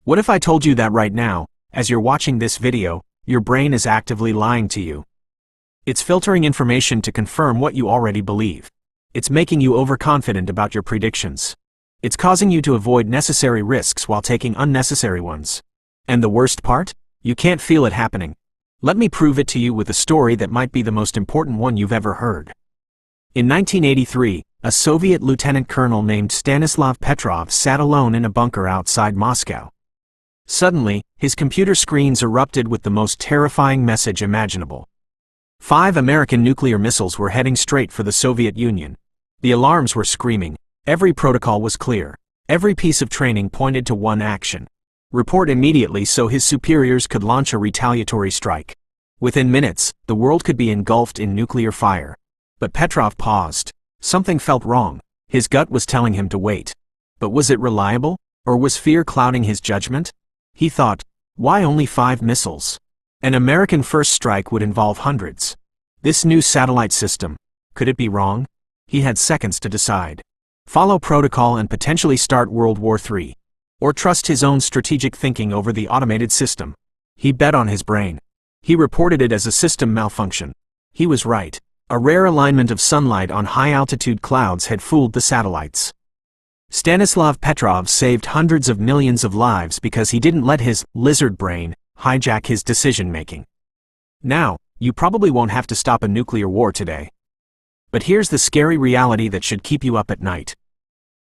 What if I told you that right now, as you're watching this video, your brain is actively lying to you? It's filtering information to confirm what you already believe. It's making you overconfident about your predictions. It's causing you to avoid necessary risks while taking unnecessary ones. And the worst part? You can't feel it happening. Let me prove it to you with a story that might be the most important one you've ever heard. In 1983, a Soviet lieutenant colonel named Stanislav Petrov sat alone in a bunker outside Moscow. Suddenly, his computer screens erupted with the most terrifying message imaginable. 5 American nuclear missiles were heading straight for the Soviet Union. The alarms were screaming. Every protocol was clear. Every piece of training pointed to one action. Report immediately so his superiors could launch a retaliatory strike. Within minutes, the world could be engulfed in nuclear fire. But Petrov paused. Something felt wrong. His gut was telling him to wait. But was it reliable? Or was fear clouding his judgment? He thought, why only 5 missiles? An American first strike would involve hundreds. This new satellite system, could it be wrong? He had seconds to decide. Follow protocol and potentially start World War III. Or trust his own strategic thinking over the automated system. He bet on his brain. He reported it as a system malfunction. He was right. A rare alignment of sunlight on high-altitude clouds had fooled the satellites. Stanislav Petrov saved hundreds of millions of lives because he didn't let his lizard brain hijack his decision-making. Now, you probably won't have to stop a nuclear war today. But here's the scary reality that should keep you up at night.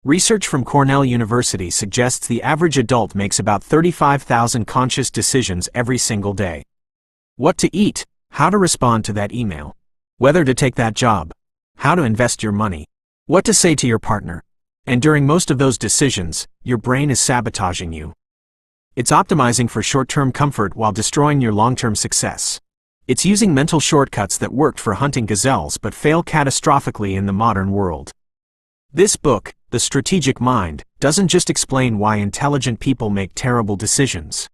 Research from Cornell University suggests the average adult makes about 35,000 conscious decisions every single day. What to eat, how to respond to that email, whether to take that job, how to invest your money, what to say to your partner. And during most of those decisions, your brain is sabotaging you. It's optimizing for short-term comfort while destroying your long-term success. It's using mental shortcuts that worked for hunting gazelles but fail catastrophically in the modern world. This book, The Strategic Mind, doesn't just explain why intelligent people make terrible decisions.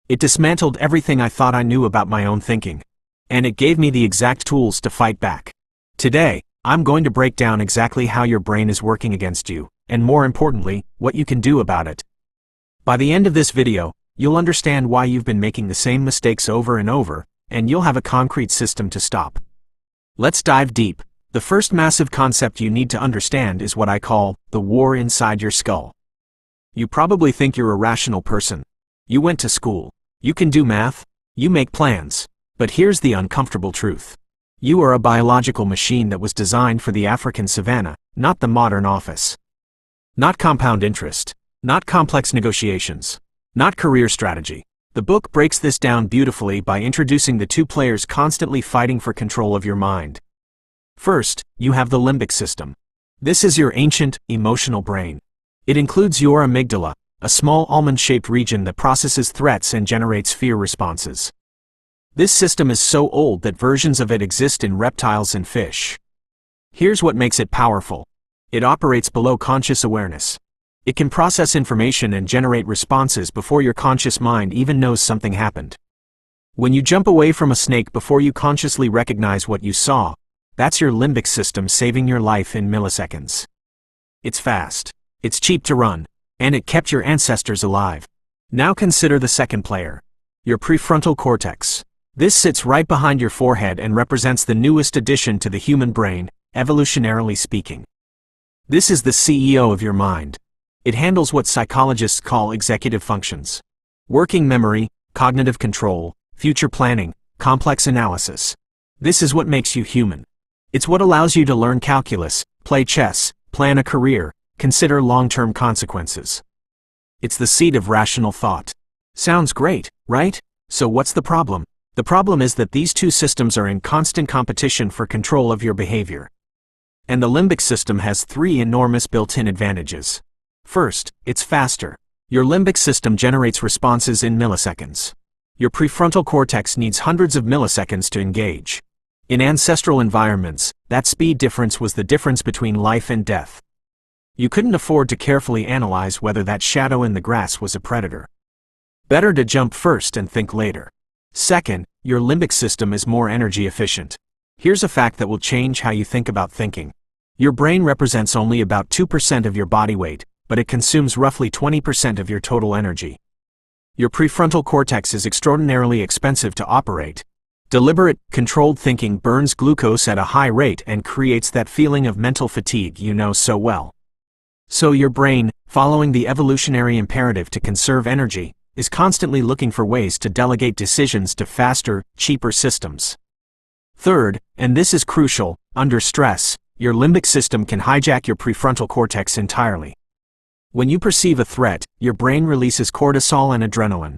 It dismantled everything I thought I knew about my own thinking. And it gave me the exact tools to fight back. Today, I'm going to break down exactly how your brain is working against you, and more importantly, what you can do about it. By the end of this video, you'll understand why you've been making the same mistakes over and over, and you'll have a concrete system to stop. Let's dive deep. The first massive concept you need to understand is what I call the war inside your skull. You probably think you're a rational person. You went to school. You can do math. You make plans. But here's the uncomfortable truth. You are a biological machine that was designed for the African savanna, not the modern office. Not compound interest. Not complex negotiations. Not career strategy. The book breaks this down beautifully by introducing the 2 players constantly fighting for control of your mind. First, you have the limbic system. This is your ancient, emotional brain. It includes your amygdala, a small almond-shaped region that processes threats and generates fear responses. This system is so old that versions of it exist in reptiles and fish. Here's what makes it powerful. It operates below conscious awareness. It can process information and generate responses before your conscious mind even knows something happened. When you jump away from a snake before you consciously recognize what you saw, that's your limbic system saving your life in milliseconds. It's fast. It's cheap to run. And it kept your ancestors alive. Now consider the second player. Your prefrontal cortex. This sits right behind your forehead and represents the newest addition to the human brain, evolutionarily speaking. This is the CEO of your mind. It handles what psychologists call executive functions. Working memory, cognitive control, future planning, complex analysis. This is what makes you human. It's what allows you to learn calculus, play chess, plan a career, consider long-term consequences. It's the seat of rational thought. Sounds great, right? So what's the problem? The problem is that these 2 systems are in constant competition for control of your behavior. And the limbic system has 3 enormous built-in advantages. First, it's faster. Your limbic system generates responses in milliseconds. Your prefrontal cortex needs hundreds of milliseconds to engage. In ancestral environments, that speed difference was the difference between life and death. You couldn't afford to carefully analyze whether that shadow in the grass was a predator. Better to jump first and think later. Second, your limbic system is more energy efficient. Here's a fact that will change how you think about thinking. Your brain represents only about 2% of your body weight, but it consumes roughly 20% of your total energy. Your prefrontal cortex is extraordinarily expensive to operate. Deliberate, controlled thinking burns glucose at a high rate and creates that feeling of mental fatigue you know so well. So your brain, following the evolutionary imperative to conserve energy, is constantly looking for ways to delegate decisions to faster, cheaper systems. Third, and this is crucial, under stress, your limbic system can hijack your prefrontal cortex entirely. When you perceive a threat, your brain releases cortisol and adrenaline.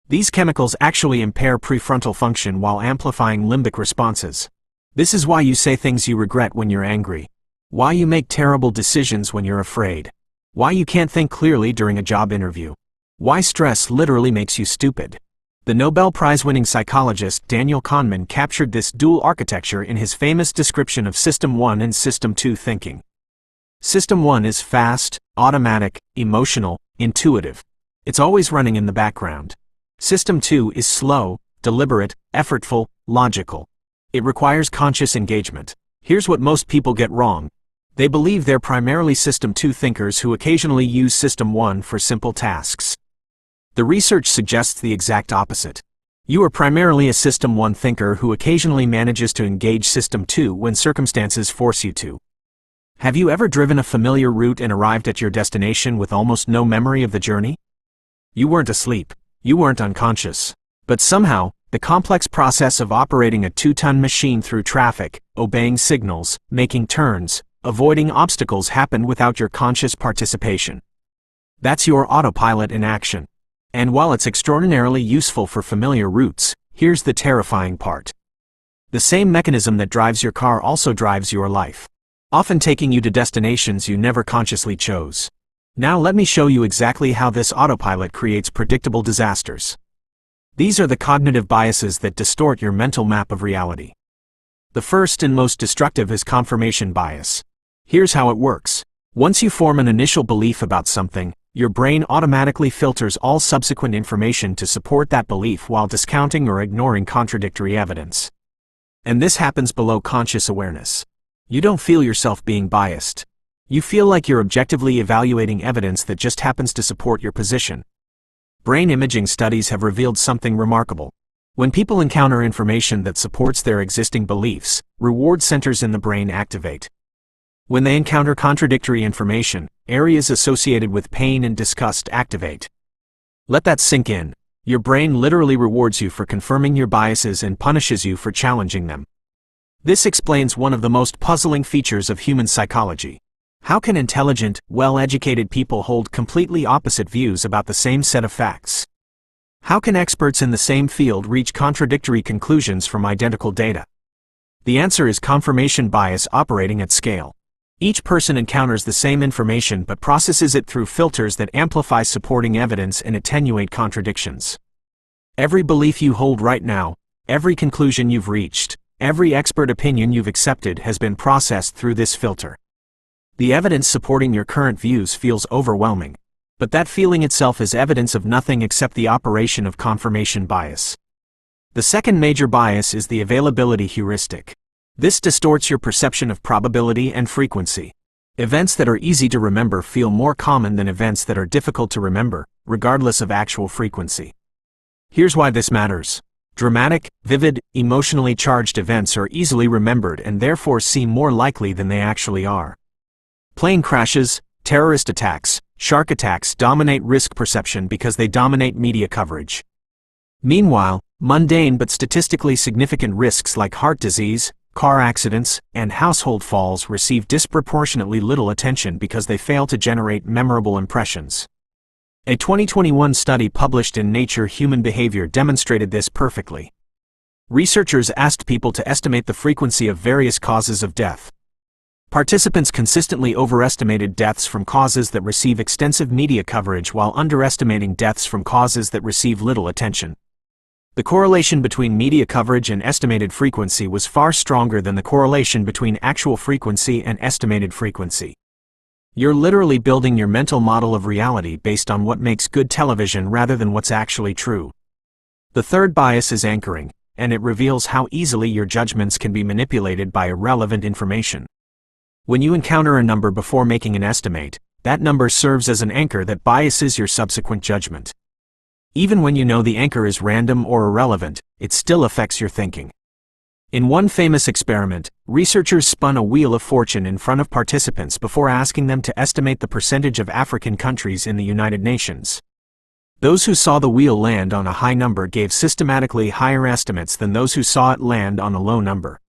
These chemicals actually impair prefrontal function while amplifying limbic responses. This is why you say things you regret when you're angry. Why you make terrible decisions when you're afraid. Why you can't think clearly during a job interview. Why stress literally makes you stupid. The Nobel Prize-winning psychologist Daniel Kahneman captured this dual architecture in his famous description of System 1 and System 2 thinking. System 1 is fast, automatic, emotional, intuitive. It's always running in the background. System 2 is slow, deliberate, effortful, logical. It requires conscious engagement. Here's what most people get wrong. They believe they're primarily System 2 thinkers who occasionally use System 1 for simple tasks. The research suggests the exact opposite. You are primarily a System 1 thinker who occasionally manages to engage System 2 when circumstances force you to. Have you ever driven a familiar route and arrived at your destination with almost no memory of the journey? You weren't asleep. You weren't unconscious. But somehow, the complex process of operating a 2-ton machine through traffic, obeying signals, making turns, avoiding obstacles happened without your conscious participation. That's your autopilot in action. And while it's extraordinarily useful for familiar routes, here's the terrifying part. The same mechanism that drives your car also drives your life, often taking you to destinations you never consciously chose. Now let me show you exactly how this autopilot creates predictable disasters. These are the cognitive biases that distort your mental map of reality. The first and most destructive is confirmation bias. Here's how it works. Once you form an initial belief about something, your brain automatically filters all subsequent information to support that belief while discounting or ignoring contradictory evidence. And this happens below conscious awareness. You don't feel yourself being biased. You feel like you're objectively evaluating evidence that just happens to support your position. Brain imaging studies have revealed something remarkable. When people encounter information that supports their existing beliefs, reward centers in the brain activate. When they encounter contradictory information, areas associated with pain and disgust activate. Let that sink in. Your brain literally rewards you for confirming your biases and punishes you for challenging them. This explains one of the most puzzling features of human psychology. How can intelligent, well-educated people hold completely opposite views about the same set of facts? How can experts in the same field reach contradictory conclusions from identical data? The answer is confirmation bias operating at scale. Each person encounters the same information but processes it through filters that amplify supporting evidence and attenuate contradictions. Every belief you hold right now, every conclusion you've reached, every expert opinion you've accepted has been processed through this filter. The evidence supporting your current views feels overwhelming, but that feeling itself is evidence of nothing except the operation of confirmation bias. The second major bias is the availability heuristic. This distorts your perception of probability and frequency. Events that are easy to remember feel more common than events that are difficult to remember, regardless of actual frequency. Here's why this matters. Dramatic, vivid, emotionally charged events are easily remembered and therefore seem more likely than they actually are. Plane crashes, terrorist attacks, shark attacks dominate risk perception because they dominate media coverage. Meanwhile, mundane but statistically significant risks like heart disease, car accidents, and household falls receive disproportionately little attention because they fail to generate memorable impressions. A 2021 study published in Nature Human Behavior demonstrated this perfectly. Researchers asked people to estimate the frequency of various causes of death. Participants consistently overestimated deaths from causes that receive extensive media coverage while underestimating deaths from causes that receive little attention. The correlation between media coverage and estimated frequency was far stronger than the correlation between actual frequency and estimated frequency. You're literally building your mental model of reality based on what makes good television rather than what's actually true. The third bias is anchoring, and it reveals how easily your judgments can be manipulated by irrelevant information. When you encounter a number before making an estimate, that number serves as an anchor that biases your subsequent judgment. Even when you know the anchor is random or irrelevant, it still affects your thinking. In one famous experiment, researchers spun a wheel of fortune in front of participants before asking them to estimate the percentage of African countries in the United Nations. Those who saw the wheel land on a high number gave systematically higher estimates than those who saw it land on a low number.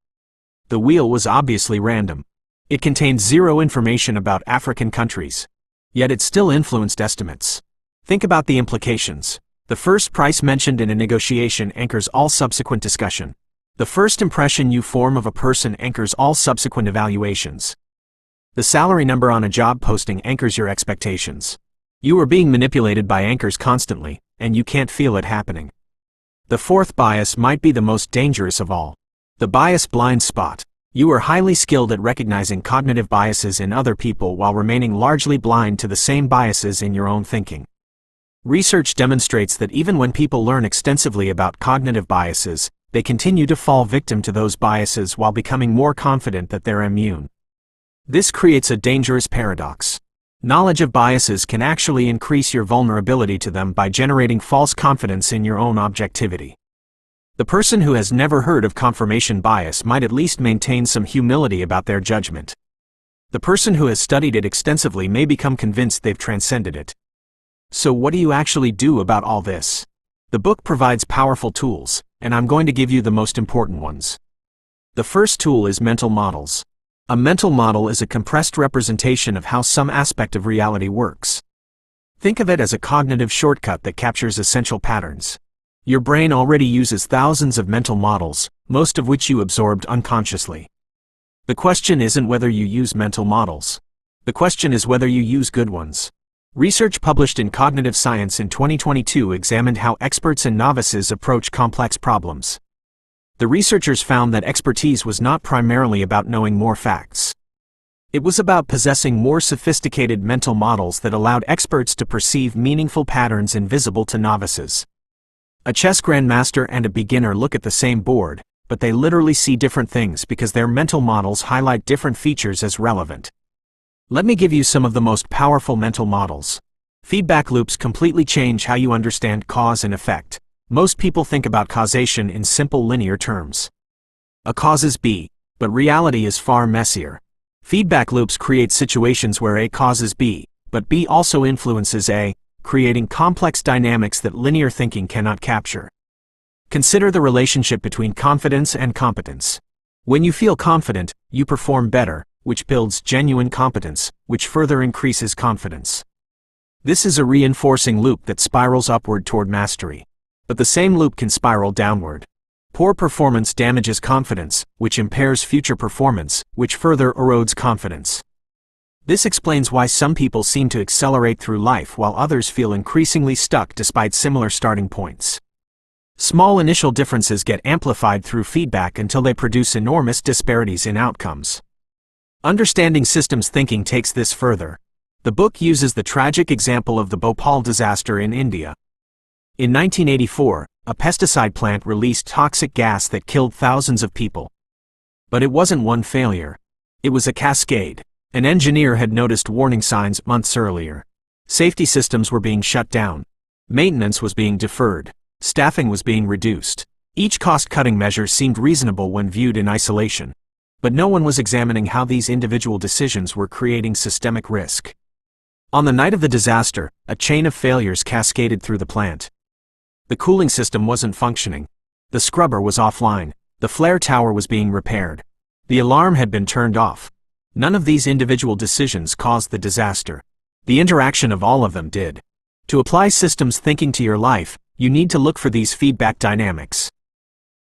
The wheel was obviously random. It contained zero information about African countries. Yet it still influenced estimates. Think about the implications. The first price mentioned in a negotiation anchors all subsequent discussion. The first impression you form of a person anchors all subsequent evaluations. The salary number on a job posting anchors your expectations. You are being manipulated by anchors constantly, and you can't feel it happening. The fourth bias might be the most dangerous of all. The bias blind spot. You are highly skilled at recognizing cognitive biases in other people while remaining largely blind to the same biases in your own thinking. Research demonstrates that even when people learn extensively about cognitive biases, they continue to fall victim to those biases while becoming more confident that they're immune. This creates a dangerous paradox. Knowledge of biases can actually increase your vulnerability to them by generating false confidence in your own objectivity. The person who has never heard of confirmation bias might at least maintain some humility about their judgment. The person who has studied it extensively may become convinced they've transcended it. So what do you actually do about all this? The book provides powerful tools, and I'm going to give you the most important ones. The first tool is mental models. A mental model is a compressed representation of how some aspect of reality works. Think of it as a cognitive shortcut that captures essential patterns. Your brain already uses thousands of mental models, most of which you absorbed unconsciously. The question isn't whether you use mental models. The question is whether you use good ones. Research published in Cognitive Science in 2022 examined how experts and novices approach complex problems. The researchers found that expertise was not primarily about knowing more facts. It was about possessing more sophisticated mental models that allowed experts to perceive meaningful patterns invisible to novices. A chess grandmaster and a beginner look at the same board, but they literally see different things because their mental models highlight different features as relevant. Let me give you some of the most powerful mental models. Feedback loops completely change how you understand cause and effect. Most people think about causation in simple linear terms. A causes B, but reality is far messier. Feedback loops create situations where A causes B, but B also influences A, creating complex dynamics that linear thinking cannot capture. Consider the relationship between confidence and competence. When you feel confident, you perform better, which builds genuine competence, which further increases confidence. This is a reinforcing loop that spirals upward toward mastery. But the same loop can spiral downward. Poor performance damages confidence, which impairs future performance, which further erodes confidence. This explains why some people seem to accelerate through life while others feel increasingly stuck despite similar starting points. Small initial differences get amplified through feedback until they produce enormous disparities in outcomes. Understanding systems thinking takes this further. The book uses the tragic example of the Bhopal disaster in India. In 1984, a pesticide plant released toxic gas that killed thousands of people. But it wasn't one failure. It was a cascade. An engineer had noticed warning signs months earlier. Safety systems were being shut down. Maintenance was being deferred. Staffing was being reduced. Each cost-cutting measure seemed reasonable when viewed in isolation. But no one was examining how these individual decisions were creating systemic risk. On the night of the disaster, a chain of failures cascaded through the plant. The cooling system wasn't functioning. The scrubber was offline. The flare tower was being repaired. The alarm had been turned off. None of these individual decisions caused the disaster. The interaction of all of them did. To apply systems thinking to your life, you need to look for these feedback dynamics.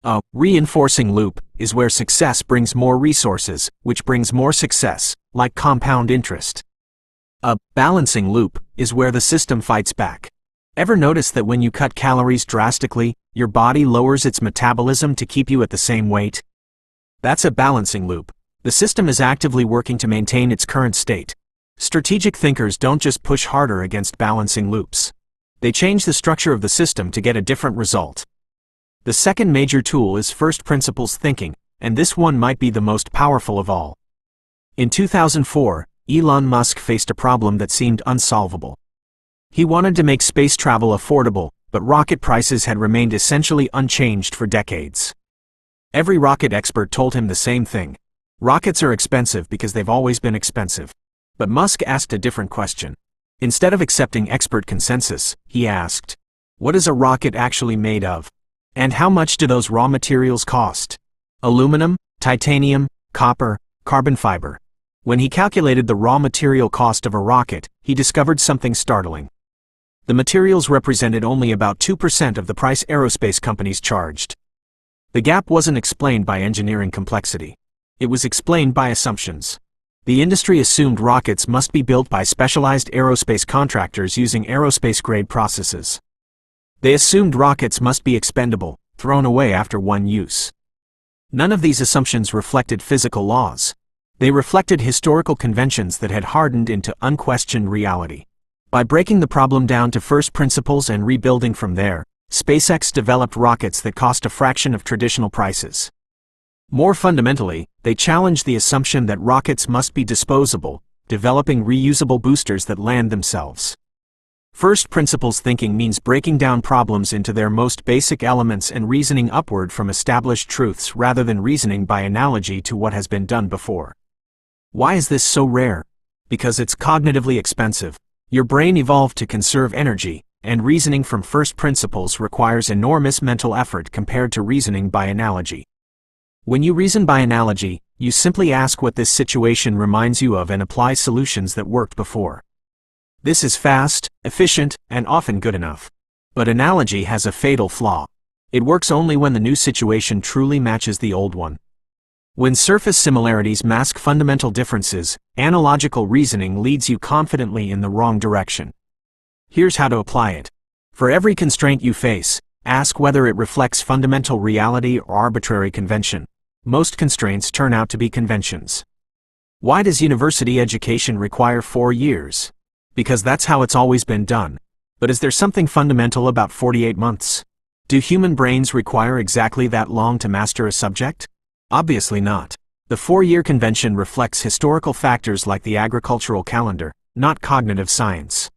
A reinforcing loop is where success brings more resources, which brings more success, like compound interest. A balancing loop is where the system fights back. Ever notice that when you cut calories drastically, your body lowers its metabolism to keep you at the same weight? That's a balancing loop. The system is actively working to maintain its current state. Strategic thinkers don't just push harder against balancing loops. They change the structure of the system to get a different result. The second major tool is first principles thinking, and this one might be the most powerful of all. In 2004, Elon Musk faced a problem that seemed unsolvable. He wanted to make space travel affordable, but rocket prices had remained essentially unchanged for decades. Every rocket expert told him the same thing. Rockets are expensive because they've always been expensive. But Musk asked a different question. Instead of accepting expert consensus, he asked, what is a rocket actually made of? And how much do those raw materials cost? Aluminum, titanium, copper, carbon fiber. When he calculated the raw material cost of a rocket, he discovered something startling. The materials represented only about 2% of the price aerospace companies charged. The gap wasn't explained by engineering complexity. It was explained by assumptions. The industry assumed rockets must be built by specialized aerospace contractors using aerospace-grade processes. They assumed rockets must be expendable, thrown away after one use. None of these assumptions reflected physical laws. They reflected historical conventions that had hardened into unquestioned reality. By breaking the problem down to first principles and rebuilding from there, SpaceX developed rockets that cost a fraction of traditional prices. More fundamentally, they challenged the assumption that rockets must be disposable, developing reusable boosters that land themselves. First principles thinking means breaking down problems into their most basic elements and reasoning upward from established truths rather than reasoning by analogy to what has been done before. Why is this so rare? Because it's cognitively expensive. Your brain evolved to conserve energy, and reasoning from first principles requires enormous mental effort compared to reasoning by analogy. When you reason by analogy, you simply ask what this situation reminds you of and apply solutions that worked before. This is fast, efficient, and often good enough. But analogy has a fatal flaw. It works only when the new situation truly matches the old one. When surface similarities mask fundamental differences, analogical reasoning leads you confidently in the wrong direction. Here's how to apply it. For every constraint you face, ask whether it reflects fundamental reality or arbitrary convention. Most constraints turn out to be conventions. Why does university education require 4 years? Because that's how it's always been done. But is there something fundamental about 48 months? Do human brains require exactly that long to master a subject? Obviously not. The 4-year convention reflects historical factors like the agricultural calendar, not cognitive science.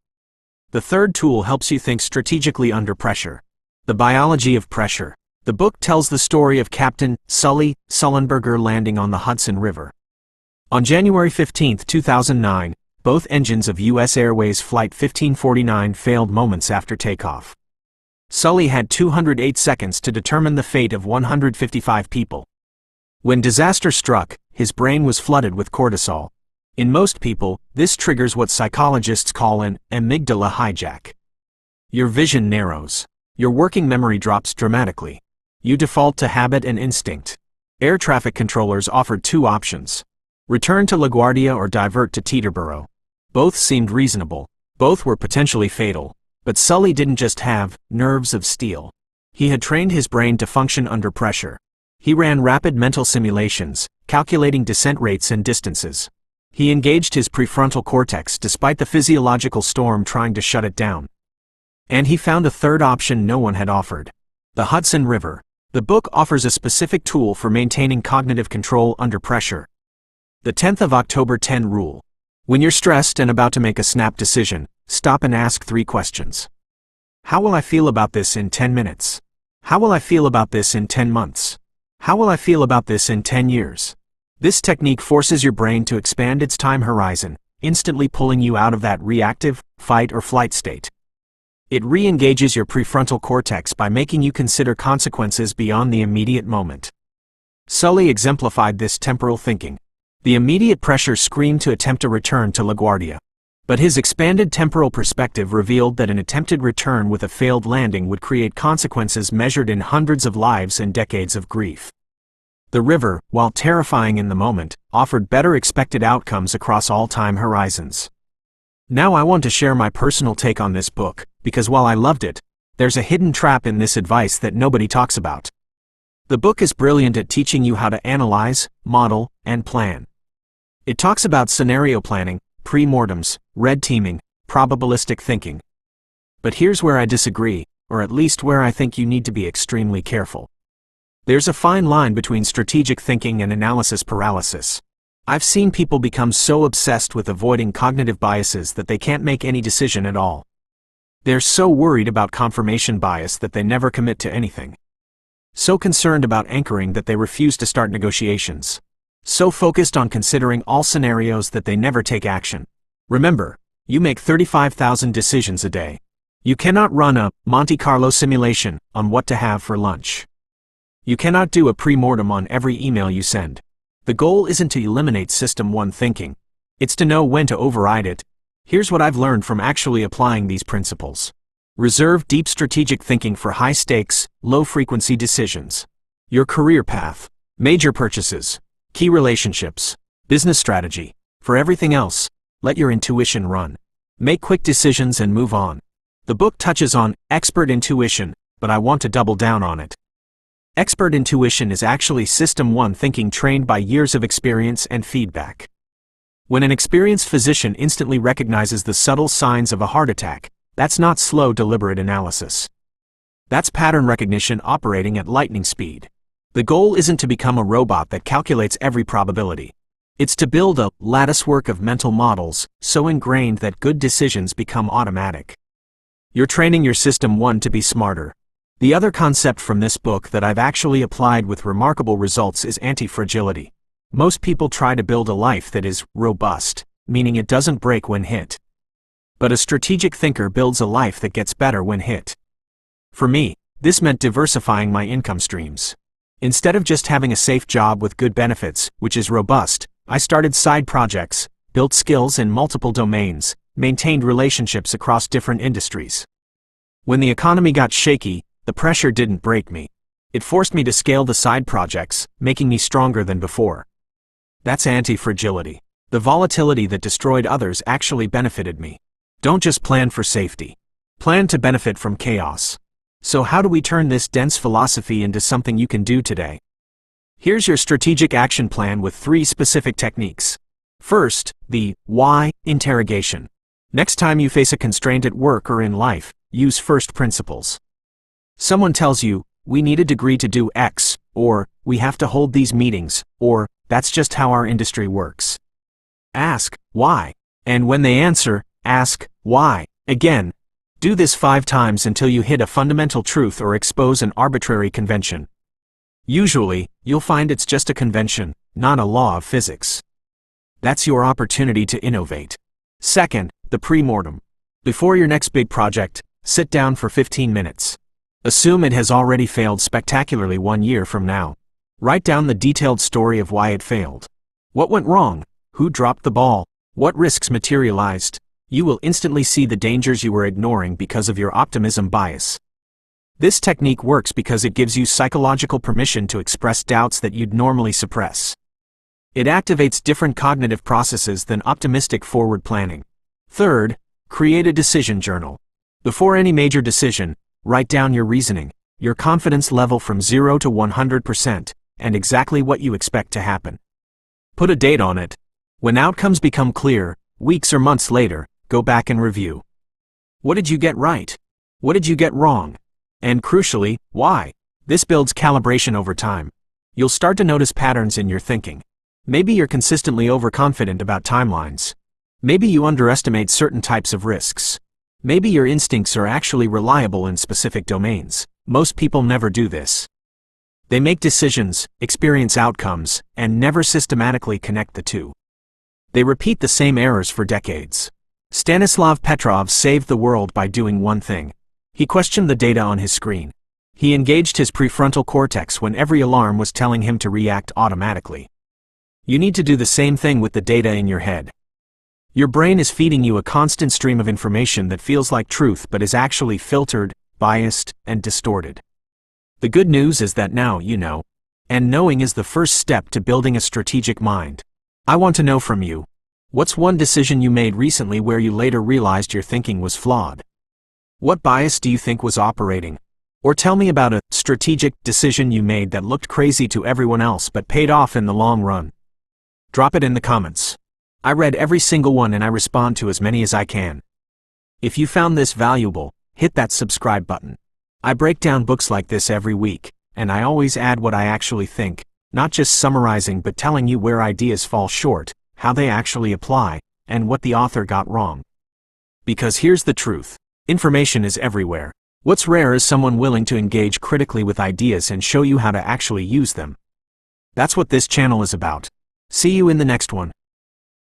The third tool helps you think strategically under pressure. The biology of pressure. The book tells the story of Captain Sully Sullenberger landing on the Hudson River. On January 15, 2009, both engines of U.S. Airways Flight 1549 failed moments after takeoff. Sully had 208 seconds to determine the fate of 155 people. When disaster struck, his brain was flooded with cortisol. In most people, this triggers what psychologists call an amygdala hijack. Your vision narrows. Your working memory drops dramatically. You default to habit and instinct. Air traffic controllers offered 2 options. Return to LaGuardia or divert to Teterboro. Both seemed reasonable. Both were potentially fatal. But Sully didn't just have nerves of steel. He had trained his brain to function under pressure. He ran rapid mental simulations, calculating descent rates and distances. He engaged his prefrontal cortex despite the physiological storm trying to shut it down. And he found a third option no one had offered. The Hudson River. The book offers a specific tool for maintaining cognitive control under pressure. The 10th of October 10 rule. When you're stressed and about to make a snap decision, stop and ask 3 questions. How will I feel about this in 10 minutes? How will I feel about this in 10 months? How will I feel about this in 10 years? This technique forces your brain to expand its time horizon, instantly pulling you out of that reactive, fight or flight state. It re-engages your prefrontal cortex by making you consider consequences beyond the immediate moment. Sully exemplified this temporal thinking. The immediate pressure screamed to attempt a return to LaGuardia. But his expanded temporal perspective revealed that an attempted return with a failed landing would create consequences measured in hundreds of lives and decades of grief. The river, while terrifying in the moment, offered better expected outcomes across all time horizons. Now I want to share my personal take on this book, because while I loved it, there's a hidden trap in this advice that nobody talks about. The book is brilliant at teaching you how to analyze, model, and plan. It talks about scenario planning, pre-mortems, red teaming, probabilistic thinking. But here's where I disagree, or at least where I think you need to be extremely careful. There's a fine line between strategic thinking and analysis paralysis. I've seen people become so obsessed with avoiding cognitive biases that they can't make any decision at all. They're so worried about confirmation bias that they never commit to anything. So concerned about anchoring that they refuse to start negotiations. So focused on considering all scenarios that they never take action. Remember, you make 35,000 decisions a day. You cannot run a Monte Carlo simulation on what to have for lunch. You cannot do a pre-mortem on every email you send. The goal isn't to eliminate System 1 thinking. It's to know when to override it. Here's what I've learned from actually applying these principles. Reserve deep strategic thinking for high-stakes, low-frequency decisions. Your career path, major purchases, key relationships, business strategy. For everything else, let your intuition run. Make quick decisions and move on. The book touches on expert intuition, but I want to double down on it. Expert intuition is actually System 1 thinking trained by years of experience and feedback. When an experienced physician instantly recognizes the subtle signs of a heart attack, that's not slow, deliberate analysis. That's pattern recognition operating at lightning speed. The goal isn't to become a robot that calculates every probability. It's to build a latticework of mental models so ingrained that good decisions become automatic. You're training your System 1 to be smarter. The other concept from this book that I've actually applied with remarkable results is anti-fragility. Most people try to build a life that is robust, meaning it doesn't break when hit. But a strategic thinker builds a life that gets better when hit. For me, this meant diversifying my income streams. Instead of just having a safe job with good benefits, which is robust, I started side projects, built skills in multiple domains, maintained relationships across different industries. When the economy got shaky, the pressure didn't break me. It forced me to scale the side projects, making me stronger than before. That's anti-fragility. The volatility that destroyed others actually benefited me. Don't just plan for safety. Plan to benefit from chaos. So how do we turn this dense philosophy into something you can do today? Here's your strategic action plan with 3 specific techniques. First, the why interrogation. Next time you face a constraint at work or in life, use first principles. Someone tells you, we need a degree to do X, or we have to hold these meetings, or that's just how our industry works. Ask, why? And when they answer, ask, why? Again. Do this 5 times until you hit a fundamental truth or expose an arbitrary convention. Usually, you'll find it's just a convention, not a law of physics. That's your opportunity to innovate. Second, the pre-mortem. Before your next big project, sit down for 15 minutes. Assume it has already failed spectacularly 1 year from now. Write down the detailed story of why it failed. What went wrong? Who dropped the ball? What risks materialized? You will instantly see the dangers you were ignoring because of your optimism bias. This technique works because it gives you psychological permission to express doubts that you'd normally suppress. It activates different cognitive processes than optimistic forward planning. Third, create a decision journal. Before any major decision, write down your reasoning, your confidence level from 0 to 100%, and exactly what you expect to happen. Put a date on it. When outcomes become clear, weeks or months later, go back and review. What did you get right? What did you get wrong? And crucially, why? This builds calibration over time. You'll start to notice patterns in your thinking. Maybe you're consistently overconfident about timelines. Maybe you underestimate certain types of risks. Maybe your instincts are actually reliable in specific domains. Most people never do this. They make decisions, experience outcomes, and never systematically connect the two. They repeat the same errors for decades. Stanislav Petrov saved the world by doing one thing. He questioned the data on his screen. He engaged his prefrontal cortex when every alarm was telling him to react automatically. You need to do the same thing with the data in your head. Your brain is feeding you a constant stream of information that feels like truth but is actually filtered, biased, and distorted. The good news is that now you know. And knowing is the first step to building a strategic mind. I want to know from you. What's one decision you made recently where you later realized your thinking was flawed? What bias do you think was operating? Or tell me about a strategic decision you made that looked crazy to everyone else but paid off in the long run. Drop it in the comments. I read every single one and I respond to as many as I can. If you found this valuable, hit that subscribe button. I break down books like this every week, and I always add what I actually think, not just summarizing but telling you where ideas fall short, how they actually apply, and what the author got wrong. Because here's the truth. Information is everywhere. What's rare is someone willing to engage critically with ideas and show you how to actually use them. That's what this channel is about. See you in the next one.